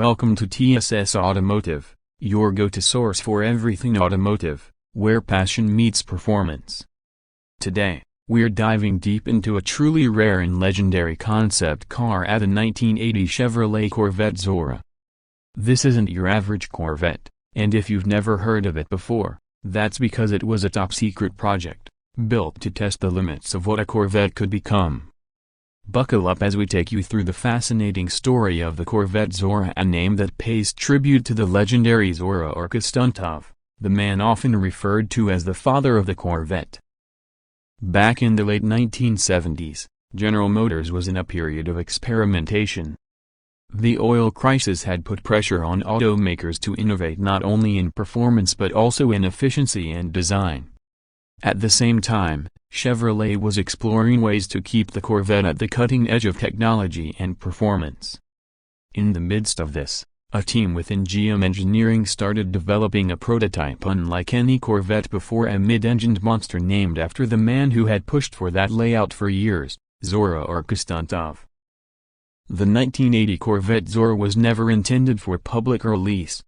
Welcome to TSS Automotive, your go-to source for everything automotive, where passion meets performance. Today, we're diving deep into a truly rare and legendary concept car at a 1980 Chevrolet Corvette Zora. This isn't your average Corvette, and if you've never heard of it before, that's because it was a top-secret project, built to test the limits of what a Corvette could become. Buckle up as we take you through the fascinating story of the Corvette Zora, a name that pays tribute to the legendary Zora Arkus-Duntov, the man often referred to as the father of the Corvette. Back in the late 1970s, General Motors was in a period of experimentation. The oil crisis had put pressure on automakers to innovate not only in performance but also in efficiency and design. At the same time, Chevrolet was exploring ways to keep the Corvette at the cutting edge of technology and performance. In the midst of this, a team within GM Engineering started developing a prototype unlike any Corvette before, a mid-engined monster named after the man who had pushed for that layout for years, Zora Arkus-Duntov. The 1980 Corvette Zora was never intended for public release.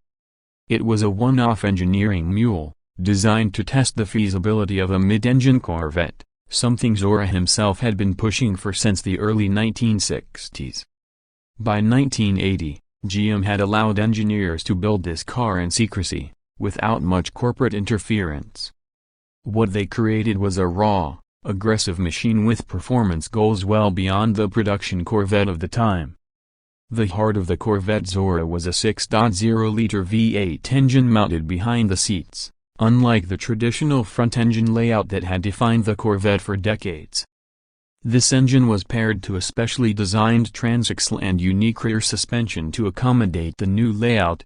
It was a one-off engineering mule, designed to test the feasibility of a mid-engine Corvette, something Zora himself had been pushing for since the early 1960s. By 1980, GM had allowed engineers to build this car in secrecy, without much corporate interference. What they created was a raw, aggressive machine with performance goals well beyond the production Corvette of the time. The heart of the Corvette Zora was a 6.0-liter V8 engine mounted behind the seats, unlike the traditional front-engine layout that had defined the Corvette for decades. This engine was paired to a specially designed transaxle and unique rear suspension to accommodate the new layout.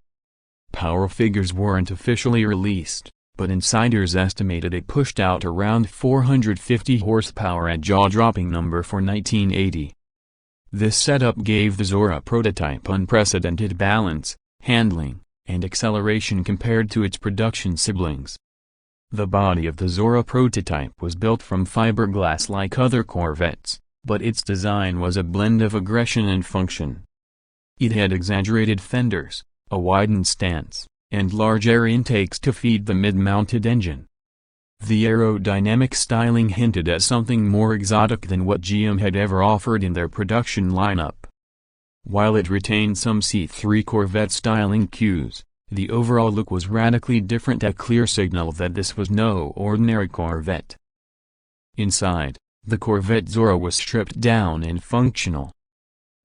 Power figures weren't officially released, but insiders estimated it pushed out around 450 horsepower, a jaw-dropping number for 1980. This setup gave the Zora prototype unprecedented balance, handling, and acceleration compared to its production siblings. The body of the Zora prototype was built from fiberglass like other Corvettes, but its design was a blend of aggression and function. It had exaggerated fenders, a widened stance, and large air intakes to feed the mid-mounted engine. The aerodynamic styling hinted at something more exotic than what GM had ever offered in their production lineup. While it retained some C3 Corvette styling cues, the overall look was radically different, a clear signal that this was no ordinary Corvette. Inside, the Corvette Zora was stripped down and functional.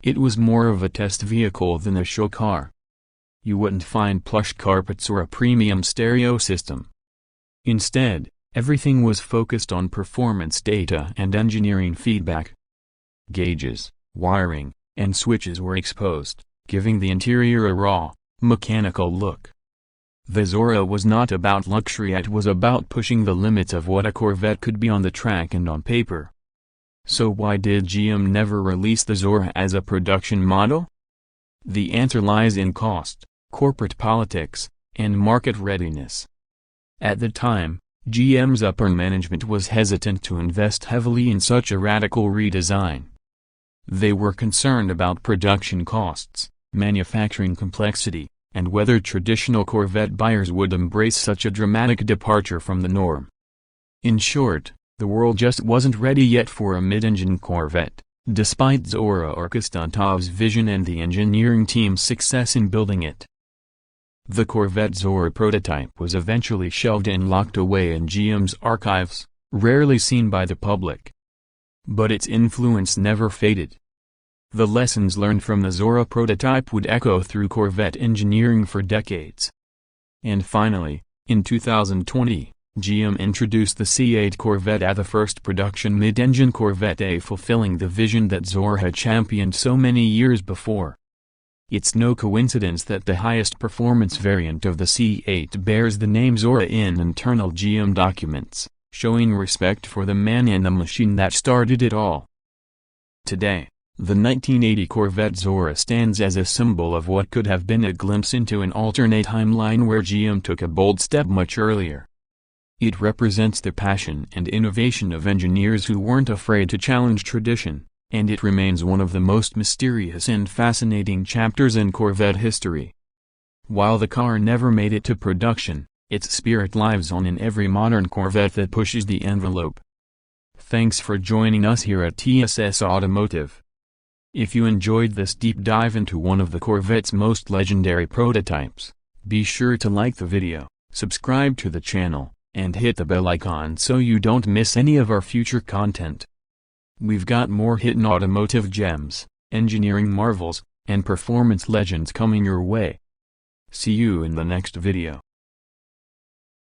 It was more of a test vehicle than a show car. You wouldn't find plush carpets or a premium stereo system. Instead, everything was focused on performance data and engineering feedback. Gauges, wiring, and switches were exposed, giving the interior a raw, mechanical look. The Zora was not about luxury, it was about pushing the limits of what a Corvette could be on the track and on paper. So why did GM never release the Zora as a production model? The answer lies in cost, corporate politics, and market readiness. At the time, GM's upper management was hesitant to invest heavily in such a radical redesign. They were concerned about production costs, manufacturing complexity, and whether traditional Corvette buyers would embrace such a dramatic departure from the norm. In short, the world just wasn't ready yet for a mid-engine Corvette, despite Zora Arkus-Duntov's vision and the engineering team's success in building it. The Corvette Zora prototype was eventually shelved and locked away in GM's archives, rarely seen by the public. But its influence never faded. The lessons learned from the Zora prototype would echo through Corvette engineering for decades. And finally, in 2020, GM introduced the C8 Corvette as the first production mid-engine Corvette, fulfilling the vision that Zora had championed so many years before. It's no coincidence that the highest performance variant of the C8 bears the name Zora in internal GM documents, showing respect for the man and the machine that started it all. Today, the 1980 Corvette Zora stands as a symbol of what could have been, a glimpse into an alternate timeline where GM took a bold step much earlier. It represents the passion and innovation of engineers who weren't afraid to challenge tradition, and it remains one of the most mysterious and fascinating chapters in Corvette history. While the car never made it to production, its spirit lives on in every modern Corvette that pushes the envelope. Thanks for joining us here at TSS Automotive. If you enjoyed this deep dive into one of the Corvette's most legendary prototypes, be sure to like the video, subscribe to the channel, and hit the bell icon so you don't miss any of our future content. We've got more hidden automotive gems, engineering marvels, and performance legends coming your way. See you in the next video.